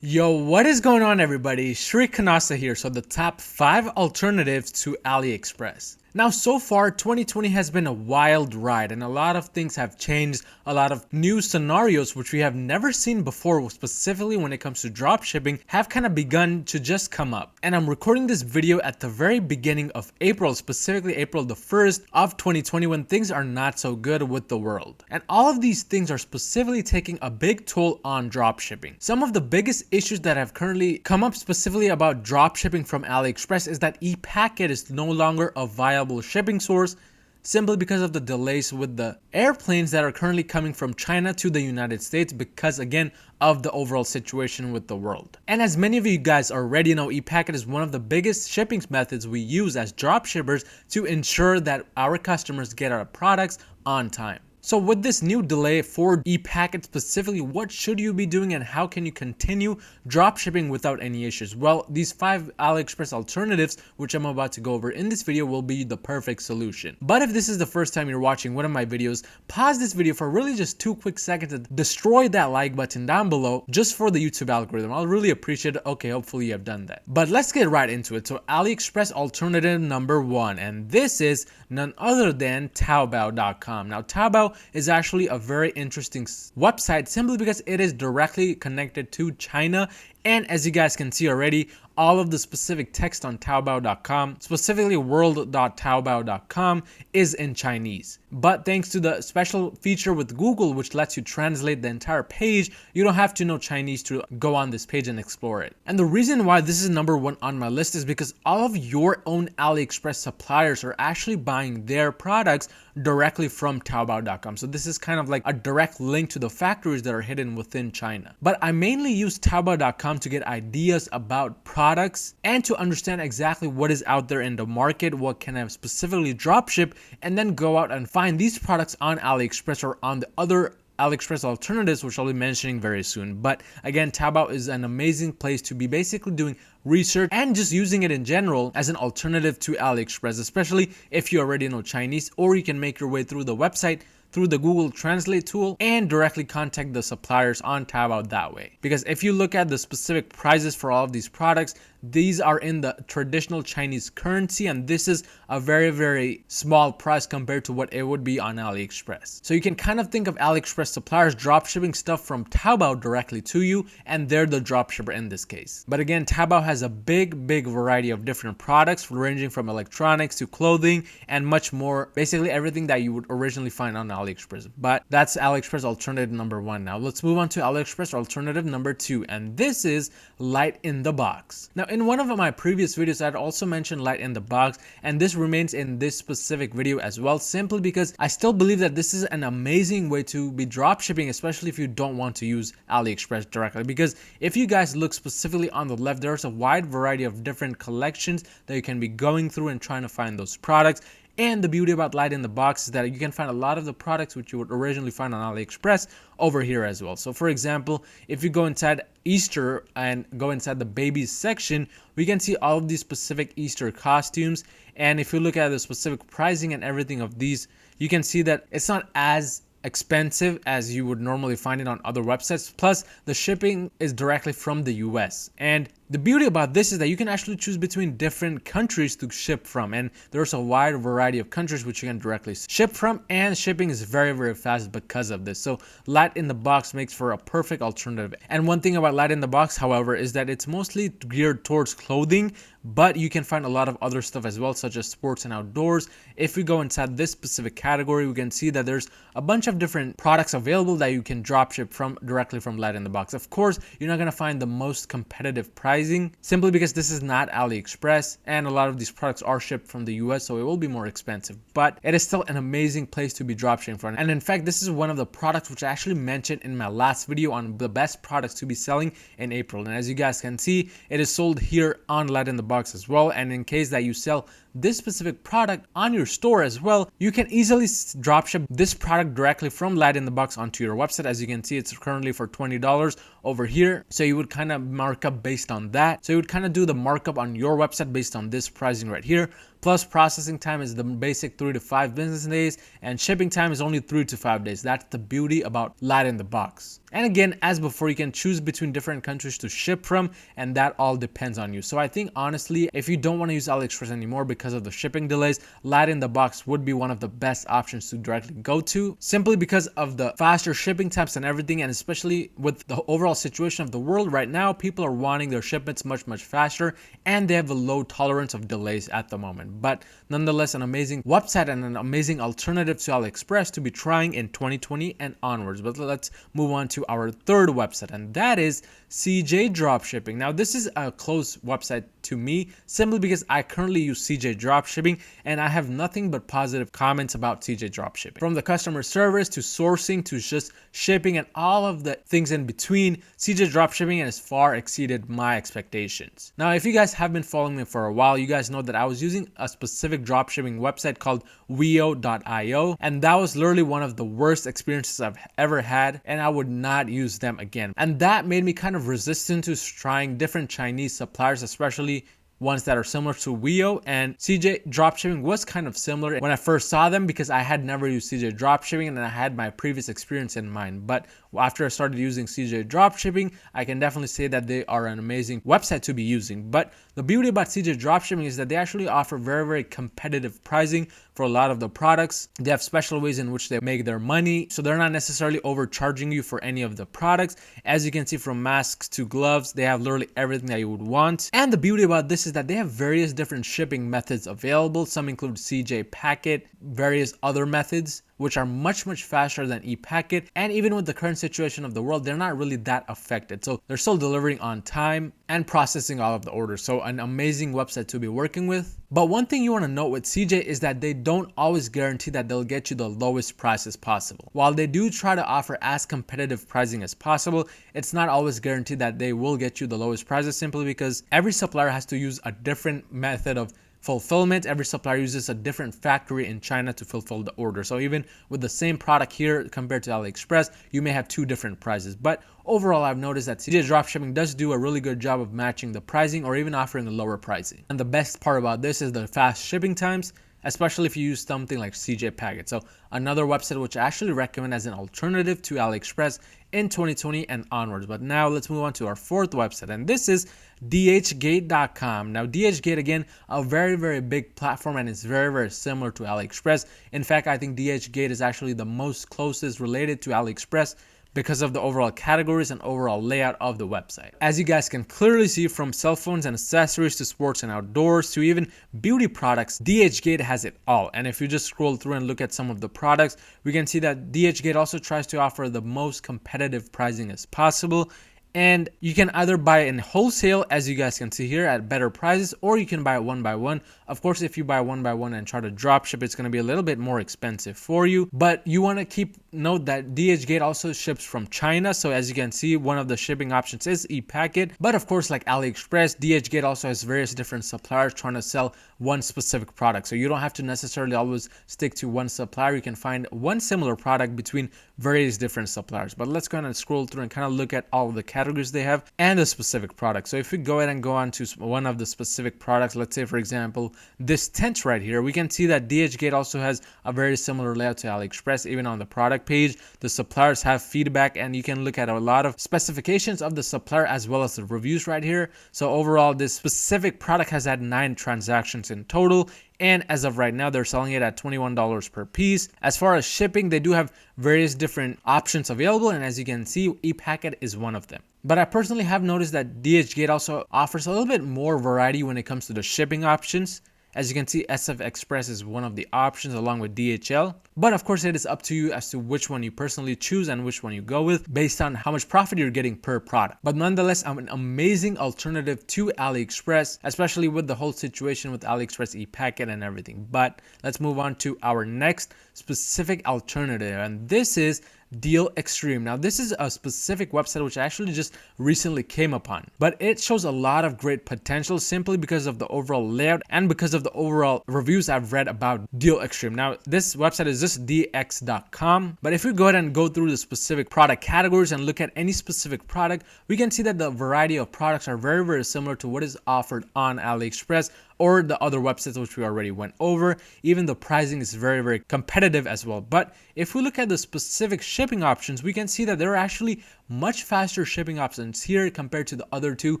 Yo, what is going on everybody? Shri Kanasa here. So the top 5 alternatives to AliExpress. Now so far 2020 has been a wild ride and a lot of things have changed, a lot of new scenarios which we have never seen before, specifically when it comes to drop shipping, have kind of begun to just come up. And I'm recording this video at the very beginning of April, specifically April the 1st of 2020, when things are not so good with the world. And all of these things are specifically taking a big toll on drop shipping. Some of the biggest issues that have currently come up specifically about drop shipping from AliExpress is that ePacket is no longer a viable shipping source simply because of the delays with the airplanes that are currently coming from China to the United States because again of the overall situation with the world. And as many of you guys already know, ePacket is one of the biggest shipping methods we use as drop shippers to ensure that our customers get our products on time. So with this new delay for ePacket specifically, what should you be doing and how can you continue drop shipping without any issues? Well, these 5 AliExpress alternatives, which I'm about to go over in this video, will be the perfect solution. But if this is the first time you're watching one of my videos, pause this video for really just 2 quick seconds and destroy that like button down below just for the YouTube algorithm. I'll really appreciate it. Okay, hopefully you have done that. But let's get right into it. So AliExpress alternative number 1, and this is none other than Taobao.com. Now Taobao is actually a very interesting website simply because it is directly connected to China, and as you guys can see already, all of the specific text on Taobao.com, specifically world.taobao.com, is in Chinese. But thanks to the special feature with Google which lets you translate the entire page, you don't have to know Chinese to go on this page and explore it. And the reason why this is number 1 on my list is because all of your own AliExpress suppliers are actually buying their products directly from Taobao.com. So this is kind of like a direct link to the factories that are hidden within China. But I mainly use Taobao.com to get ideas about products and to understand exactly what is out there in the market, what can I specifically drop ship, and then go out and find these products on AliExpress or on the other AliExpress alternatives, which I'll be mentioning very soon. But again, Taobao is an amazing place to be basically doing research and just using it in general as an alternative to AliExpress, especially if you already know Chinese, or you can make your way through the website through the Google Translate tool and directly contact the suppliers on Taobao that way. Because if you look at the specific prices for all of these products, these are in the traditional Chinese currency, and this is a very small price compared to what it would be on AliExpress. So you can kind of think of AliExpress suppliers drop shipping stuff from Taobao directly to you, and they're the drop shipper in this case. But again, Taobao has a big variety of different products ranging from electronics to clothing and much more, basically everything that you would originally find on AliExpress. But that's AliExpress alternative number 1. Now let's move on to AliExpress alternative number 2, and this is Light in the Box. Now in one of my previous videos I'd also mentioned Light in the Box, and this remains in this specific video as well, simply because I still believe that this is an amazing way to be drop shipping, especially if you don't want to use AliExpress directly. Because if you guys look specifically on the left, there's a wide variety of different collections that you can be going through and trying to find those products. And the beauty about Light in the Box is that you can find a lot of the products which you would originally find on AliExpress over here as well. So for example, if you go inside Easter and go inside the babies section, we can see all of these specific Easter costumes. And if you look at the specific pricing and everything of these, you can see that it's not as expensive as you would normally find it on other websites. Plus the shipping is directly from the US. And the beauty about this is that you can actually choose between different countries to ship from, and there's a wide variety of countries which you can directly ship from, and shipping is very fast because of this. So Light in the Box makes for a perfect alternative. And one thing about Light in the Box, however, is that it's mostly geared towards clothing, but you can find a lot of other stuff as well, such as sports and outdoors. If we go inside this specific category, we can see that there's a bunch of different products available that you can drop ship from directly from Light in the Box. Of course, you're not going to find the most competitive pricing simply because this is not AliExpress, and a lot of these products are shipped from the US, so it will be more expensive. But it is still an amazing place to be drop shipping from. And in fact, this is one of the products which I actually mentioned in my last video on the best products to be selling in April. And as you guys can see, it is sold here on Light in the Box as well. And in case that you sell this specific product on your store as well, you can easily dropship this product directly from Light in the Box onto your website. As you can see, it's currently for $20 over here. So you would kind of mark up based on that. So you would kind of do the markup on your website based on this pricing right here. plus processing time is the basic 3 to 5 business days, and shipping time is only 3 to 5 days. That's the beauty about Light in the Box. And again, as before, you can choose between different countries to ship from, and that all depends on you. So I think honestly, if you don't want to use AliExpress anymore because of the shipping delays, Light in the Box would be one of the best options to directly go to, simply because of the faster shipping times and everything. And especially with the overall situation of the world right now, people are wanting their shipments much faster, and they have a low tolerance of delays at the moment. But nonetheless, an amazing website and an amazing alternative to AliExpress to be trying in 2020 and onwards. But let's move on to our third website, and that is CJ Dropshipping. Now, this is a close website to me, simply because I currently use CJ Dropshipping, and I have nothing but positive comments about CJ Dropshipping. From the customer service to sourcing to just shipping and all of the things in between, CJ Dropshipping has far exceeded my expectations. Now, if you guys have been following me for a while, you guys know that I was using a specific dropshipping website called Weo.io, and that was literally one of the worst experiences I've ever had, and I would not use them again. And that made me kind of resistant to trying different Chinese suppliers, especially ones that are similar to Weo. And CJ Dropshipping was kind of similar when I first saw them, because I had never used CJ Dropshipping and I had my previous experience in mind. But after I started using CJ Dropshipping, I can definitely say that they are an amazing website to be using. But the beauty about CJ Dropshipping is that they actually offer very competitive pricing for a lot of the products. They have special ways in which they make their money, so they're not necessarily overcharging you for any of the products. As you can see, from masks to gloves, they have literally everything that you would want. And the beauty about this is that they have various different shipping methods available. Some include CJ Packet, various other methods which are much faster than ePacket. And even with the current situation of the world, they're not really that affected. So they're still delivering on time and processing all of the orders. So an amazing website to be working with. But one thing you want to note with CJ is that they don't always guarantee that they'll get you the lowest prices possible. While they do try to offer as competitive pricing as possible, it's not always guaranteed that they will get you the lowest prices, simply because every supplier has to use a different method of fulfillment. Every supplier uses a different factory in China to fulfill the order. So even with the same product here compared to AliExpress, you may have two different prices. But overall, I've noticed that CJ Dropshipping does do a really good job of matching the pricing or even offering a lower pricing. And the best part about this is the fast shipping times, especially if you use something like CJ Packet. So another website which I actually recommend as an alternative to AliExpress in 2020 and onwards. But now let's move on to our fourth website, and this is DHgate.com. Now, DHgate, again, a very big platform, and it's very similar to AliExpress. In fact, I think DHgate is actually the most closest related to AliExpress because of the overall categories and overall layout of the website. As you guys can clearly see, from cell phones and accessories to sports and outdoors to even beauty products, DHgate has it all. And if you just scroll through and look at some of the products, we can see that DHgate also tries to offer the most competitive pricing as possible. And you can either buy in wholesale, as you guys can see here, at better prices, or you can buy it one by one. Of course, if you buy one by one and try to drop ship, it's going to be a little bit more expensive for you. But you want to keep note that DHgate also ships from China. So as you can see, one of the shipping options is ePacket. But of course, like AliExpress, DHgate also has various different suppliers trying to sell one specific product. So you don't have to necessarily always stick to one supplier. You can find one similar product between various different suppliers. But let's go ahead and scroll through and kind of look at all of the categories they have and the specific products. So if we go ahead and go on to one of the specific products, let's say for example this tent right here, we can see that DHgate also has a very similar layout to AliExpress. Even on the product page, the suppliers have feedback, and you can look at a lot of specifications of the supplier as well as the reviews right here. So overall, this specific product has had 9 transactions in total, and as of right now, they're selling it at $21 per piece. As far as shipping, they do have various different options available, and as you can see, ePacket is one of them. But I personally have noticed that DHgate also offers a little bit more variety when it comes to the shipping options. As you can see, SF Express is one of the options along with DHL. But of course, it is up to you as to which one you personally choose and which one you go with based on how much profit you're getting per product. But nonetheless, I'm an amazing alternative to AliExpress, especially with the whole situation with AliExpress ePacket and everything. But let's move on to our next specific alternative, and this is Deal Extreme. Now, this is a specific website which I actually just recently came upon, but it shows a lot of great potential simply because of the overall layout and because of the overall reviews I've read about Deal Extreme. Now, this website is just dx.com, but if we go ahead and go through the specific product categories and look at any specific product, we can see that the variety of products are very similar to what is offered on AliExpress or the other websites which we already went over. Even the pricing is very, very competitive as well. But if we look at the specific shipping options, we can see that there are actually much faster shipping options here compared to the other two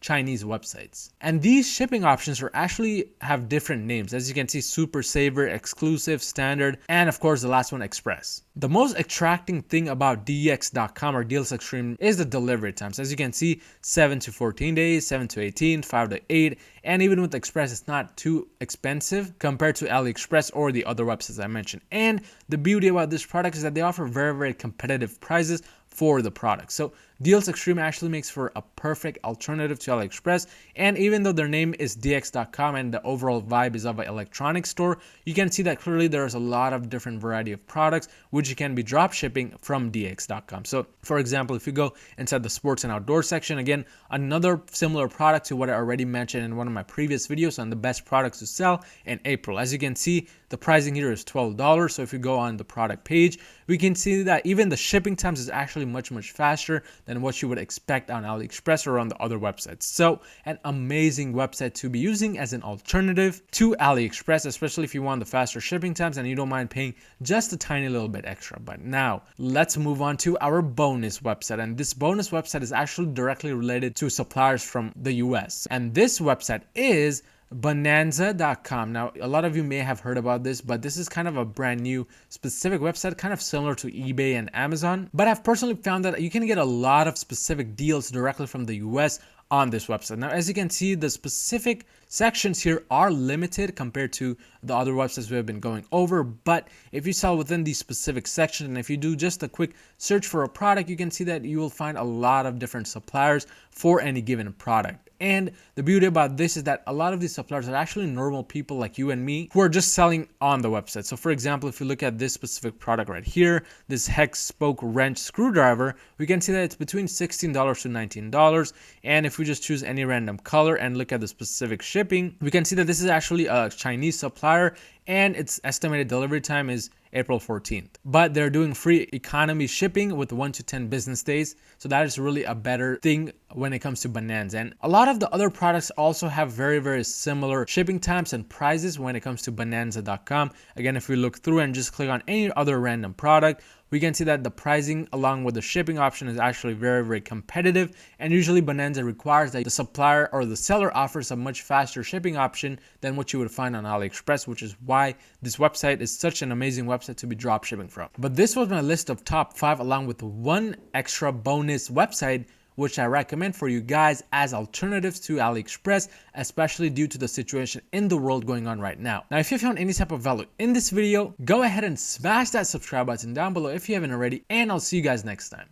Chinese websites. And these shipping options are actually have different names. As you can see, Super Saver, Exclusive, Standard, and of course the last one, Express. The most attracting thing about DX.com or Deals Extreme is the delivery times. As you can see, 7 to 14 days, 7 to 18, 5 to 8, and even with Express, it's not too expensive compared to AliExpress or the other websites I mentioned. And the beauty about this product is that they offer very, very competitive prices for the product. So Deals Extreme actually makes for a perfect alternative to AliExpress. And even though their name is DX.com and the overall vibe is of an electronics store, you can see that clearly there's a lot of different variety of products which you can be drop shipping from DX.com. So for example, if you go inside the sports and outdoor section, again, another similar product to what I already mentioned in one of my previous videos on the best products to sell in April. As you can see, the pricing here is $12. So if you go on the product page, we can see that even the shipping times is actually much faster than what you would expect on AliExpress or on the other websites. So an amazing website to be using as an alternative to AliExpress, especially if you want the faster shipping times and you don't mind paying just a tiny little bit extra. But now let's move on to our bonus website. And this bonus website is actually directly related to suppliers from the US. And this website is Bonanza.com. Now, a lot of you may have heard about this, but this is kind of a brand new specific website, kind of similar to eBay and Amazon. But I've personally found that you can get a lot of specific deals directly from the US on this website. Now, as you can see, the specific sections here are limited compared to the other websites we have been going over. But if you sell within these specific sections, and if you do just a quick search for a product, you can see that you will find a lot of different suppliers for any given product. And the beauty about this is that a lot of these suppliers are actually normal people like you and me who are just selling on the website. So for example, if you look at this specific product right here, this hex spoke wrench screwdriver, we can see that it's between $16 to $19. And if we just choose any random color and look at the specific shipping, we can see that this is actually a Chinese supplier and its estimated delivery time is April 14th. But they're doing free economy shipping with 1 to 10 business days. So that is really a better thing when it comes to Bonanza. And a lot of the other products also have very, very similar shipping times and prices when it comes to Bonanza.com. Again, if we look through and just click on any other random product, we can see that the pricing along with the shipping option is actually very, very competitive. And usually Bonanza requires that the supplier or the seller offers a much faster shipping option than what you would find on AliExpress, which is why this website is such an amazing website to be drop shipping from. But this was my list of top 5 along with one extra bonus website which I recommend for you guys as alternatives to AliExpress, especially due to the situation in the world going on right now. Now, if you found any type of value in this video, go ahead and smash that subscribe button down below if you haven't already, and I'll see you guys next time.